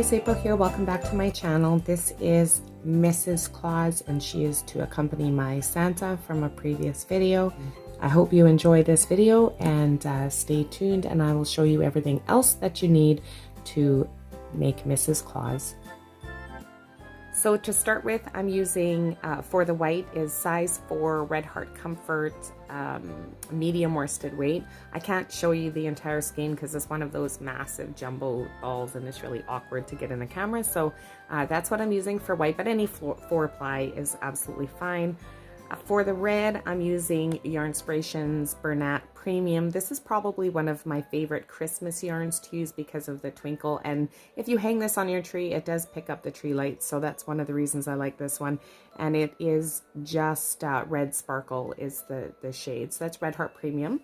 guys, April here. Welcome back to my channel. This is Mrs. Claus, and she is to accompany my Santa from a previous video. I hope you enjoy this video and stay tuned, and I will show you everything else that you need to make Mrs. Claus. So to start with, I'm using, for the white, is size 4 Red Heart Comfort medium worsted weight. I can't show you the entire skein because it's one of those massive jumbo balls and it's really awkward to get in the camera. So that's what I'm using for white, but any 4-ply is absolutely fine. For the red, I'm using Yarnspirations Bernat Premium. This is probably one of my favorite Christmas yarns to use because of the twinkle. And if you hang this on your tree, it does pick up the tree lights. So that's one of the reasons I like this one. And it is just Red Sparkle is the shade. So that's Red Heart Premium.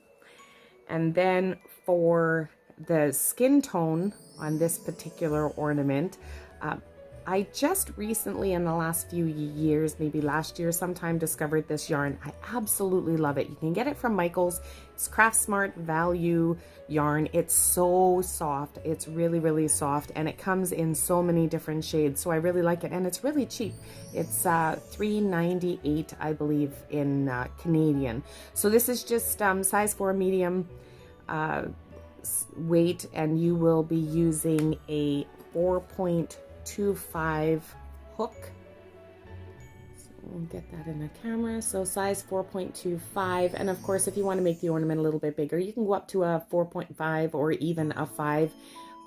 And then for the skin tone on this particular ornament, I just recently, in the last few years, maybe last year sometime, discovered this yarn. I absolutely love it. You can get it from Michael's. It's Craft Smart value yarn. It's so soft. It's really, really soft, and it comes in so many different shades. So I really like it, and it's really cheap. It's $3.98, I believe, in Canadian. So this is just size 4 medium weight, and you will be using a 4.25 hook. So we'll get that in the camera. So size 4.25, and of course if you want to make the ornament a little bit bigger, you can go up to a 4.5 or even a 5,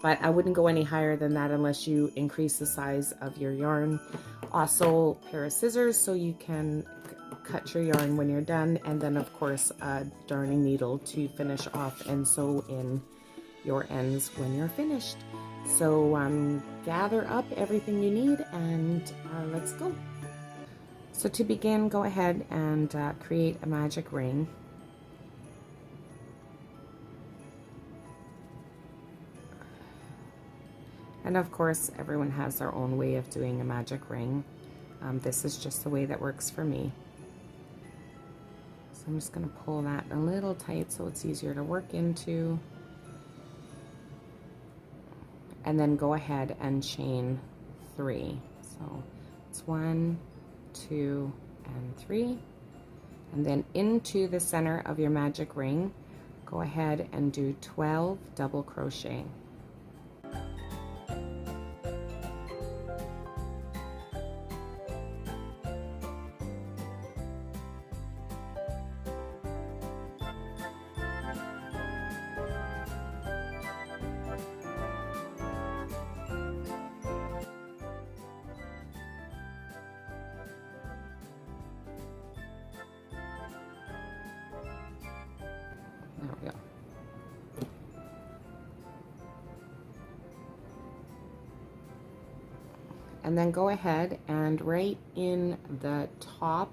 but I wouldn't go any higher than that unless you increase the size of your yarn. Also a pair of scissors so you can cut your yarn when you're done, and then of course a darning needle to finish off and sew in your ends when you're finished. So gather up everything you need and let's go. So to begin, go ahead and create a magic ring. And of course, everyone has their own way of doing a magic ring. This is just the way that works for me. So I'm just going to pull that a little tight so it's easier to work into. And then go ahead and chain 3. So it's 1, 2, and 3. And then into the center of your magic ring, go ahead and do 12 double crochet. There we go. And then go ahead and right in the top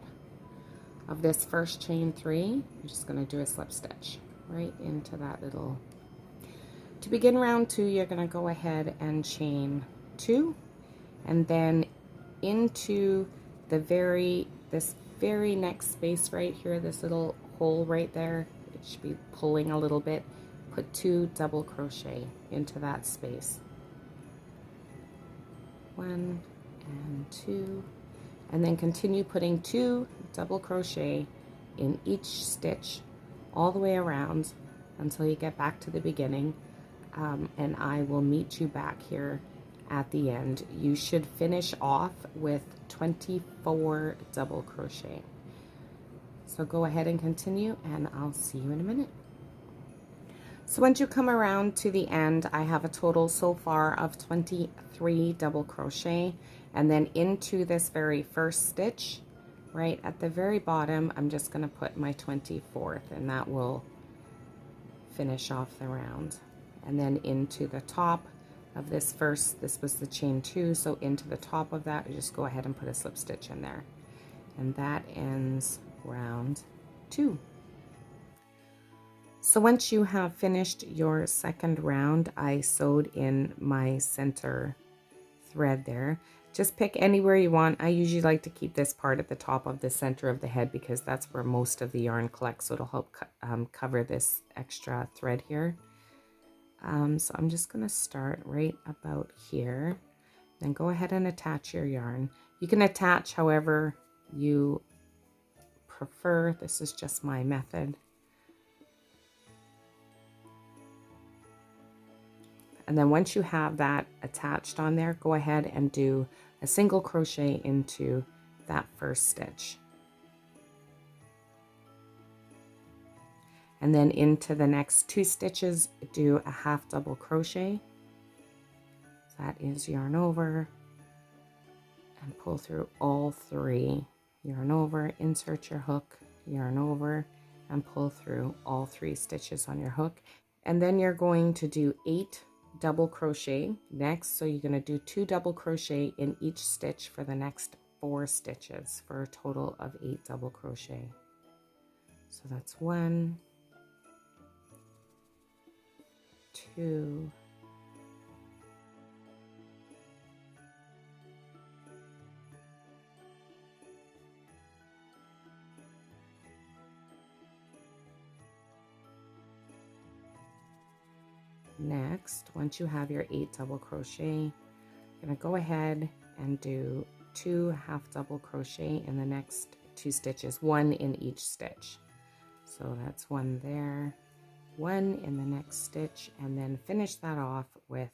of this first chain 3, I'm just going to do a slip stitch right into that little. To begin round 2, you're going to go ahead and chain 2, and then into the this very next space right here, this little hole right there. It should be pulling a little bit. Put 2 double crochet into that space. 1 and 2, and then continue putting 2 double crochet in each stitch all the way around until you get back to the beginning, and I will meet you back here at the end. You should finish off with 24 double crochet. So go ahead and continue, and I'll see you in a minute. So once you come around to the end, I have a total so far of 23 double crochet, and then into this very first stitch, right at the very bottom, I'm just going to put my 24th, and that will finish off the round. And then into the top of this first, this was the chain 2, so into the top of that, you just go ahead and put a slip stitch in there. And that ends round 2. So once you have finished your second round, I sewed in my center thread there. Just pick anywhere you want. I usually like to keep this part at the top of the center of the head because that's where most of the yarn collects, so it'll help cover this extra thread here. So I'm just going to start right about here Then go ahead and attach your yarn. You can attach however you prefer. This is just my method. And then once you have that attached on there, go ahead and do a single crochet into that first stitch. And then into the next 2 stitches, do a half double crochet. So that is yarn over and pull through all 3. Yarn over, insert your hook, yarn over, and pull through all 3 stitches on your hook. And then you're going to do 8 double crochet next. So you're going to do 2 double crochet in each stitch for the next 4 stitches for a total of 8 double crochet. So that's 1, 2, 3. Next, once you have your 8 double crochet, you're going to go ahead and do 2 half double crochet in the next 2 stitches, 1 in each stitch. So that's 1 there, 1 in the next stitch, and then finish that off with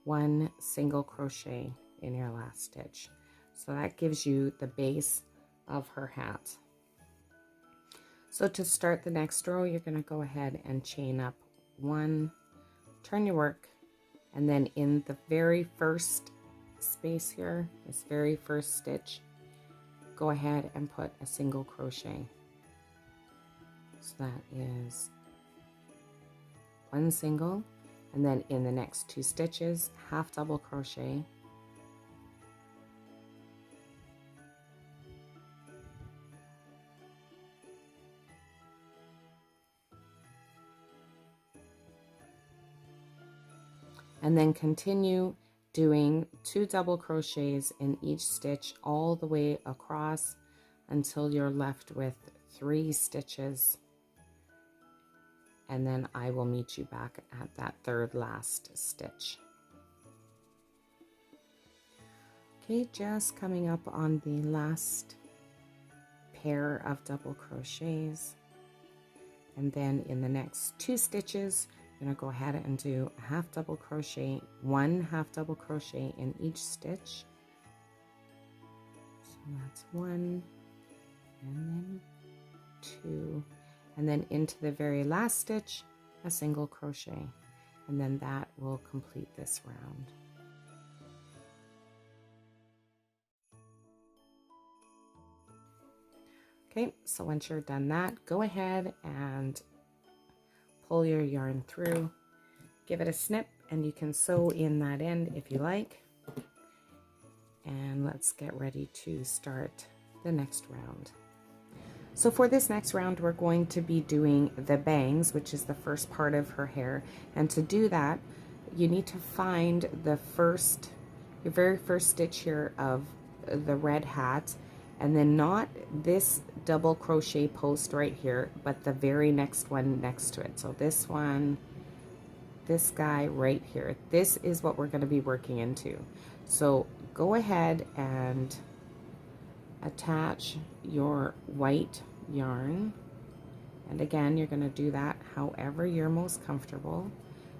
1 single crochet in your last stitch. So that gives you the base of her hat. So to start the next row, you're going to go ahead and chain up 1, turn your work, and then in the very first space here, this very first stitch, go ahead and put a single crochet. So that is 1 single, and then in the next 2 stitches, half double crochet, and then continue doing 2 double crochets in each stitch all the way across until you're left with 3 stitches, and then I will meet you back at that 3rd last stitch. Okay, just coming up on the last pair of double crochets, and then in the next 2 stitches I'm going to go ahead and do a half double crochet, 1 half double crochet in each stitch. So that's 1, and then 2, and then into the very last stitch, a single crochet, and then that will complete this round. Okay, so once you're done that, go ahead and pull your yarn through, give it a snip, and you can sew in that end if you like. And let's get ready to start the next round. So for this next round, we're going to be doing the bangs, which is the first part of her hair. And to do that, you need to find your very first stitch here of the red hat, and then not this double crochet post right here, but the very next one next to it. So this one, this guy right here, this is what we're going to be working into. So go ahead and attach your white yarn, and again, you're going to do that however you're most comfortable.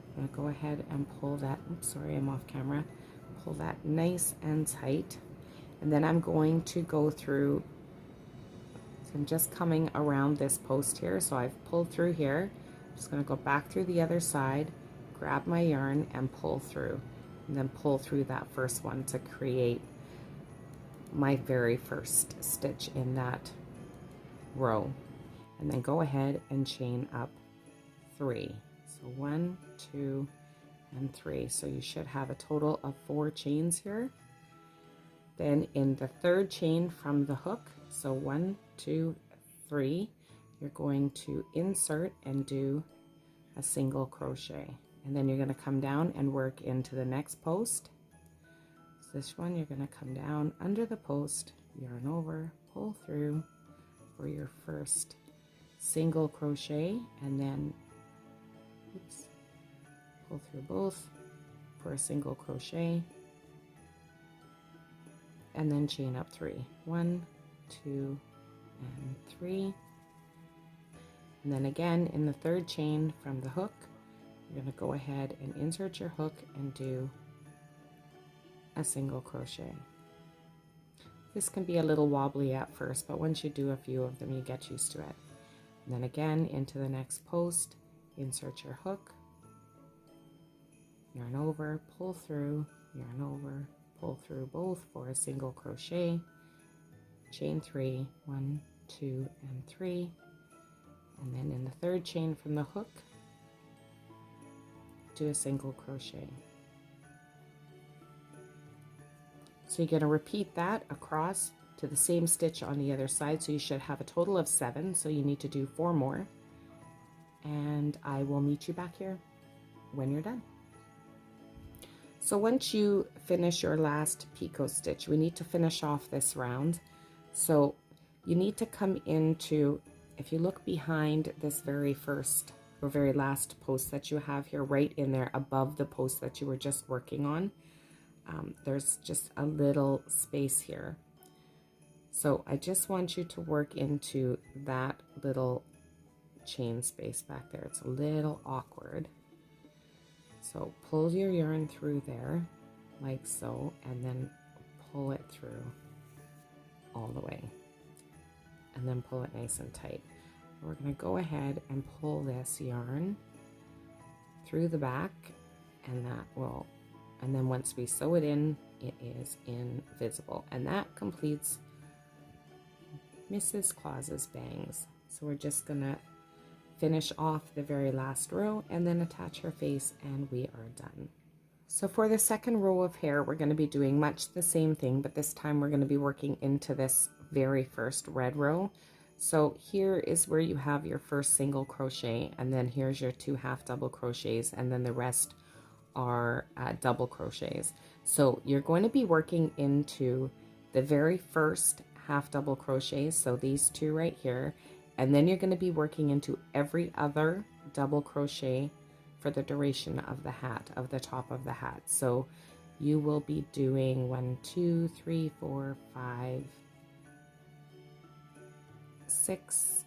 I'm going to go ahead and pull that, oops, sorry, I'm off camera, pull that nice and tight. And then I'm going to go through, so I'm just coming around this post here, so I've pulled through here. I'm just going to go back through the other side, grab my yarn and pull through, and then pull through that first one to create my very first stitch in that row. And then go ahead and chain up 3. So 1, 2, and 3. So you should have a total of 4 chains here. Then in the 3rd chain from the hook, so 1, 2, 3, you're going to insert and do a single crochet, and then you're going to come down and work into the next post. So this one, you're going to come down under the post, yarn over, pull through for your first single crochet, and then oops, pull through both for a single crochet, and then chain up 3. 1, 2, and 3. And then again in the third chain from the hook, you're going to go ahead and insert your hook and do a single crochet. This can be a little wobbly at first, but once you do a few of them, you get used to it. And then again into the next post, insert your hook, yarn over, pull through, yarn over, pull through both for a single crochet, chain 3, 1, 2, and 3, and then in the third chain from the hook, do a single crochet. So you're going to repeat that across to the same stitch on the other side, so you should have a total of 7, so you need to do 4 more, and I will meet you back here when you're done. So once you finish your last picot stitch, we need to finish off this round. So you need to come into, if you look behind this very first or very last post that you have here, right in there above the post that you were just working on, there's just a little space here. So I just want you to work into that little chain space back there. It's a little awkward. So pull your yarn through there like so, and then pull it through all the way, and then pull it nice and tight. We're going to go ahead and pull this yarn through the back, and that will, and then once we sew it in, it is invisible, and that completes Mrs. Claus's bangs. So we're just gonna finish off the very last row and then attach her face, and we are done. So for the second row of hair, we're going to be doing much the same thing, but this time we're going to be working into this very first red row. So here is where you have your first single crochet, and then here's your 2 half double crochets, and then the rest are double crochets. So you're going to be working into the very first half double crochets, so these 2 right here, and then you're going to be working into every other double crochet for the duration of the hat, of the top of the hat. So you will be doing 1, 2, 3, 4, 5, 6,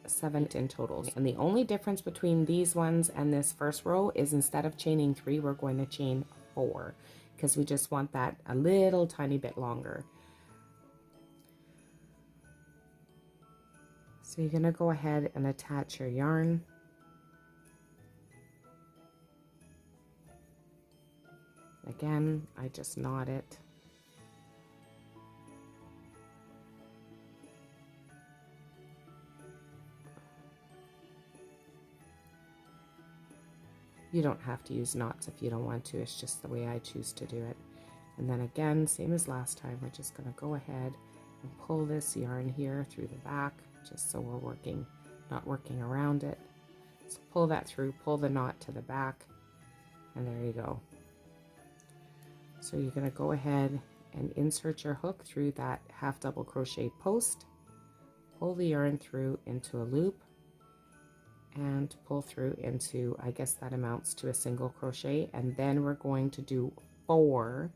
7 in total. And the only difference between these ones and this first row is instead of chaining 3, we're going to chain 4, because we just want that a little tiny bit longer. So you're going to go ahead and attach your yarn. Again, I just knot it. You don't have to use knots if you don't want to, it's just the way I choose to do it. And then again, same as last time, we're just going to go ahead and pull this yarn here through the back, just so we're not working around it. So pull that through, pull the knot to the back, and there you go. So you're going to go ahead and insert your hook through that half double crochet post, pull the yarn through into a loop, and pull through into, I guess that amounts to a single crochet, and then we're going to do 4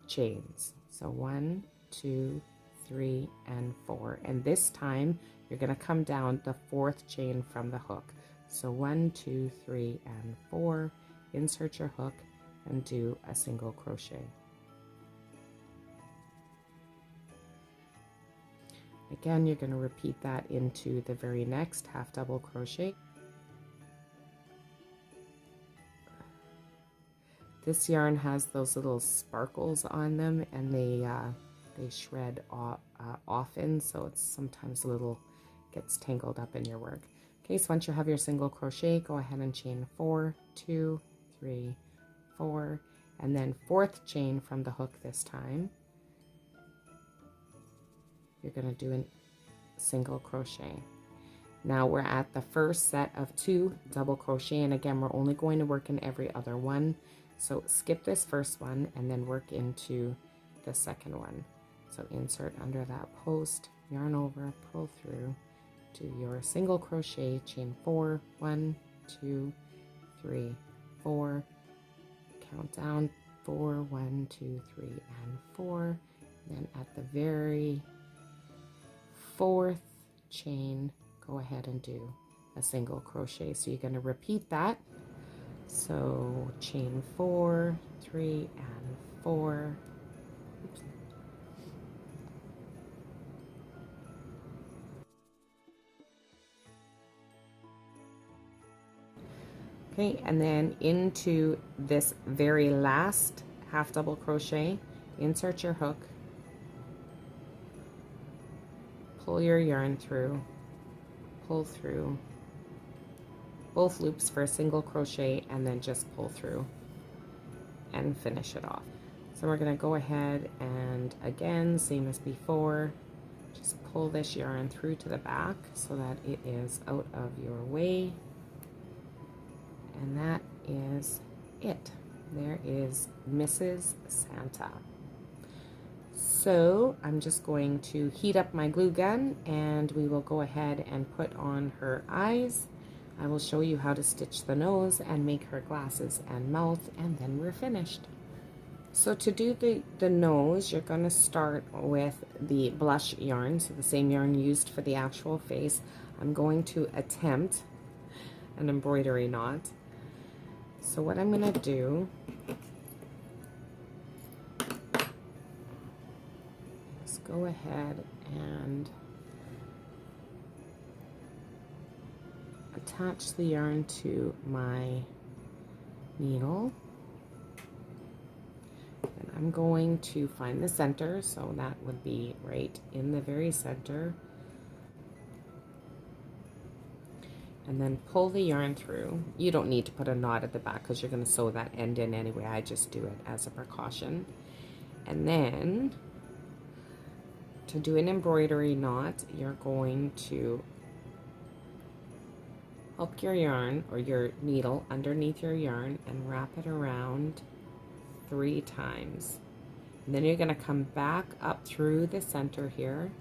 chains. So 1, 2, 3, and 4, and this time you're going to come down the 4th chain from the hook. So 1, 2, 3, and 4, insert your hook and do a single crochet. Again, you're going to repeat that into the very next half double crochet. This yarn has those little sparkles on them, and they shred often, so it's sometimes a little gets tangled up in your work. Okay, so once you have your single crochet, go ahead and chain 4, 2, 3, 4, and then 4th chain from the hook this time. You're going to do a single crochet. Now we're at the first set of 2 double crochet, and again we're only going to work in every other one. So skip this first one and then work into the second one. So insert under that post, yarn over, pull through, do your single crochet, chain 4, 1, 2, 3, 4, count down 4, 1, 2, 3, and 4. Then at the very 4th chain, go ahead and do a single crochet. So you're going to repeat that. So chain 4, 3, and 4. Oops. Okay, and then into this very last half double crochet, insert your hook, pull your yarn through, pull through both loops for a single crochet, and then just pull through and finish it off. So we're going to go ahead and again, same as before, just pull this yarn through to the back so that it is out of your way. And that is it. There is Mrs. Santa. So I'm just going to heat up my glue gun and we will go ahead and put on her eyes. I will show you how to stitch the nose and make her glasses and mouth, and then we're finished. So to do the nose, you're going to start with the blush yarn, so the same yarn used for the actual face. I'm going to attempt an embroidery knot. So what I'm going to do is go ahead and attach the yarn to my needle. And I'm going to find the center, so that would be right in the very center. And then pull the yarn through. You don't need to put a knot at the back because you're going to sew that end in anyway. I just do it as a precaution. And then to do an embroidery knot, you're going to hook your yarn or your needle underneath your yarn and wrap it around 3 times. And then you're going to come back up through the center here.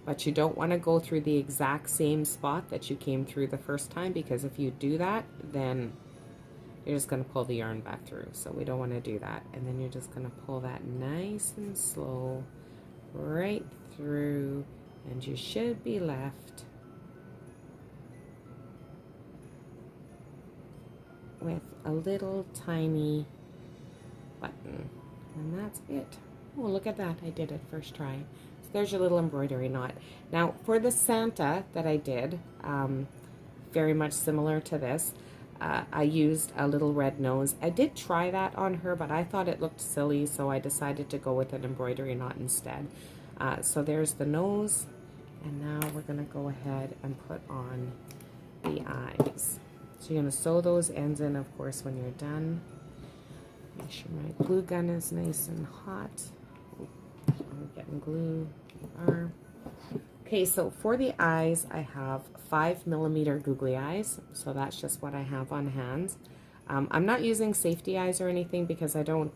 But you don't want to go through the exact same spot that you came through the first time, because if you do that, then you're just going to pull the yarn back through. So we don't want to do that. And then you're just going to pull that nice and slow right through, and you should be left with a little tiny button. And that's it. Oh, look at that. I did it first try. There's your little embroidery knot. Now for the Santa that I did, very much similar to this, I used a little red nose. I did try that on her, but I thought it looked silly, so I decided to go with an embroidery knot instead. So there's the nose, and now we're going to go ahead and put on the eyes. So you're going to sew those ends in, of course, when you're done. Make sure my glue gun is nice and hot. I'm getting glue. Okay, so for the eyes, I have 5mm googly eyes, so that's just what I have on hand. I'm not using safety eyes or anything because I don't,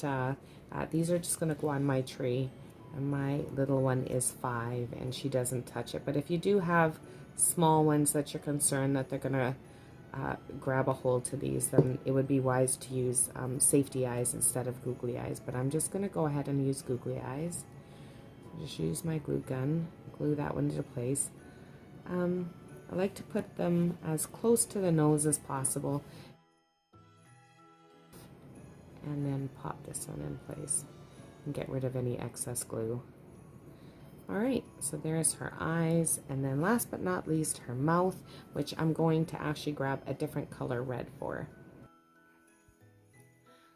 these are just going to go on my tree, and my little one is 5 and she doesn't touch it. But if you do have small ones that you're concerned that they're going to grab a hold to these, then it would be wise to use safety eyes instead of googly eyes. But I'm just going to go ahead and use googly eyes. Just use my glue gun, glue that one into place. I like to put them as close to the nose as possible, and then pop this one in place and get rid of any excess glue. Alright, so there's her eyes, and then last but not least, her mouth, which I'm going to actually grab a different color red for.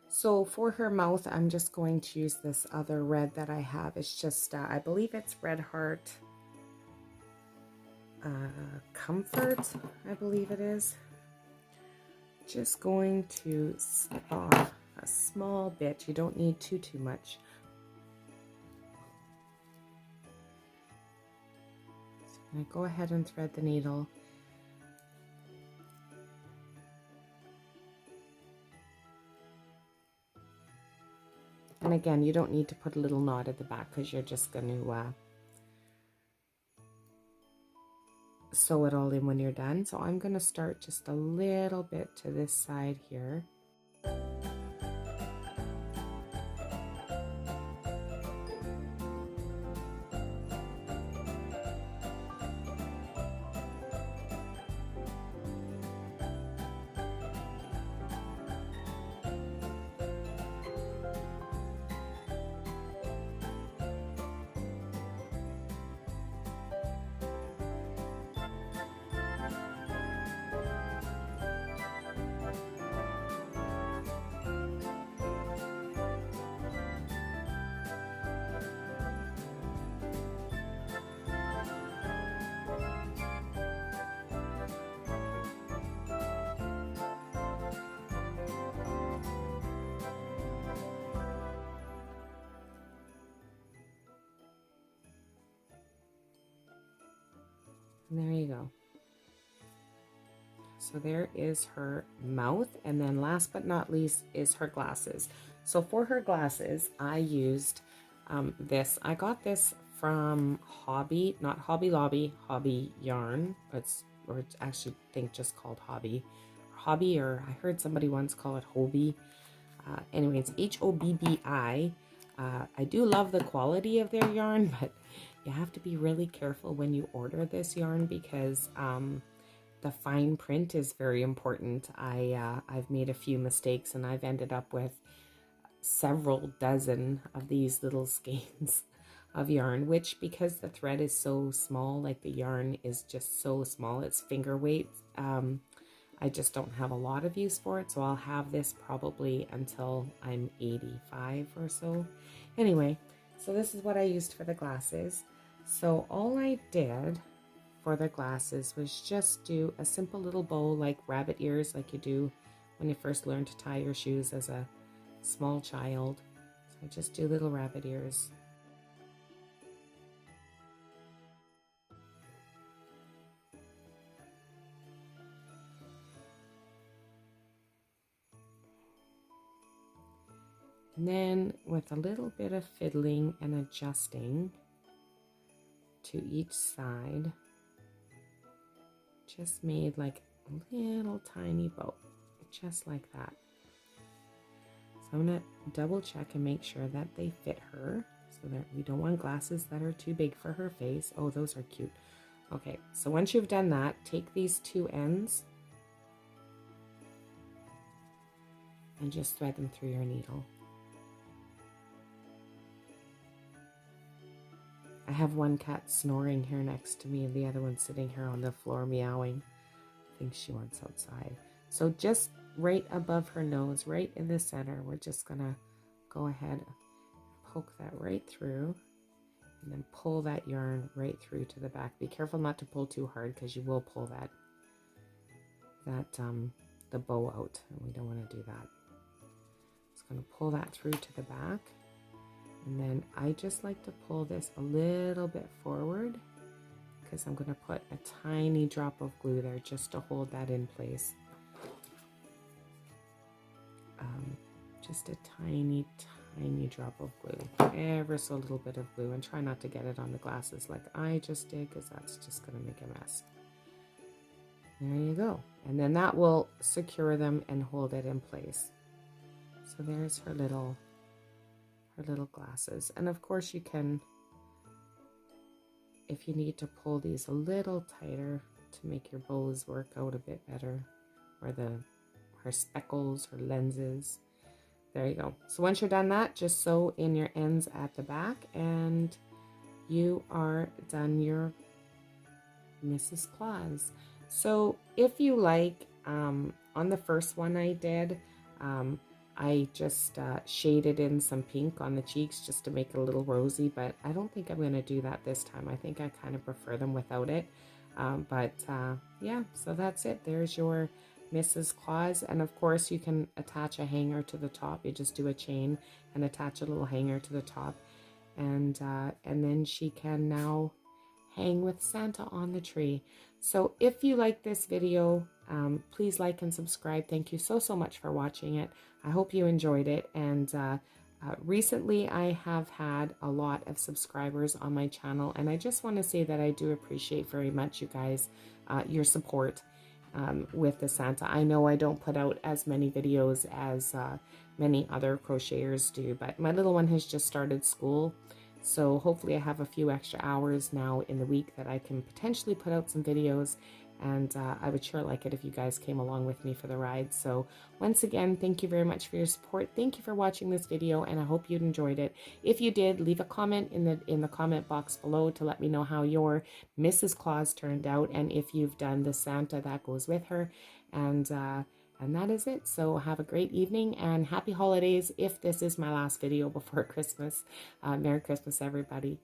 So for her mouth, I'm just going to use this other red that I have. It's just, I believe it's Red Heart Comfort, I believe it is. Just going to snip off a small bit. You don't need too much. So I'm going to go ahead and thread the needle. And again, you don't need to put a little knot at the back because you're just going to sew it all in when you're done. So I'm going to start just a little bit to this side here. And there you go. So there is her mouth, and then last but not least is her glasses. So for her glasses, I used this. I got this from Hobby, not Hobby Lobby, Hobby Yarn. It's actually I think just called Hobby, or I heard somebody once call it Hobby. Anyways, Hobbi. I do love the quality of their yarn, but you have to be really careful when you order this yarn because the fine print is very important. I've made a few mistakes and I've ended up with several dozen of these little skeins of yarn, which because the thread is so small, like the yarn is just so small, it's finger weight, I just don't have a lot of use for it. So I'll have this probably until I'm 85 or so. Anyway, so this is what I used for the glasses. So all I did for the glasses was just do a simple little bow like rabbit ears, like you do when you first learn to tie your shoes as a small child. So I just do little rabbit ears. And then with a little bit of fiddling and adjusting to each side, just made like a little tiny bow, just like that. So I'm going to double check and make sure that they fit her, so that we don't want glasses that are too big for her face. Oh, those are cute. Okay, so once you've done that, take these two ends and just thread them through your needle. I have one cat snoring here next to me and the other one sitting here on the floor meowing. I think she wants outside. So just right above her nose, right in the center, we're just gonna go ahead, poke that right through, and then pull that yarn right through to the back. Be careful not to pull too hard because you will pull the bow out, and we don't want to do that. Just gonna pull that through to the back. And then I just like to pull this a little bit forward because I'm going to put a tiny drop of glue there just to hold that in place. Just a tiny drop of glue, ever so little bit of glue, and try not to get it on the glasses like I just did because that's just going to make a mess. There you go. And then that will secure them and hold it in place. So there's her little glasses. And of course you can, if you need to pull these a little tighter to make your bows work out a bit better, or her speckles, her lenses. There you go. So once you're done that, just sew in your ends at the back and you are done your Mrs. Claus. So if you like, on the first one I did, I just shaded in some pink on the cheeks just to make it a little rosy, but I don't think I'm going to do that this time. I think I kind of prefer them without it. Yeah, so that's it. There's your Mrs. Claus. And of course you can attach a hanger to the top. You just do a chain and attach a little hanger to the top. And then she can now hang with Santa on the tree. So if you like this video, please like and subscribe. Thank you so much for watching it. I hope you enjoyed it. And recently I have had a lot of subscribers on my channel, and I just want to say that I do appreciate very much you guys, your support with the Santa. I know I don't put out as many videos as many other crocheters do, but my little one has just started school. So hopefully I have a few extra hours now in the week that I can potentially put out some videos, and I would sure like it if you guys came along with me for the ride. So once again, thank you very much for your support. Thank you for watching this video, and I hope you enjoyed it. If you did, leave a comment in the comment box below to let me know how your Mrs. Claus turned out, and if you've done the Santa that goes with her. And that is it. So have a great evening and happy holidays if this is my last video before Christmas. Merry Christmas, everybody.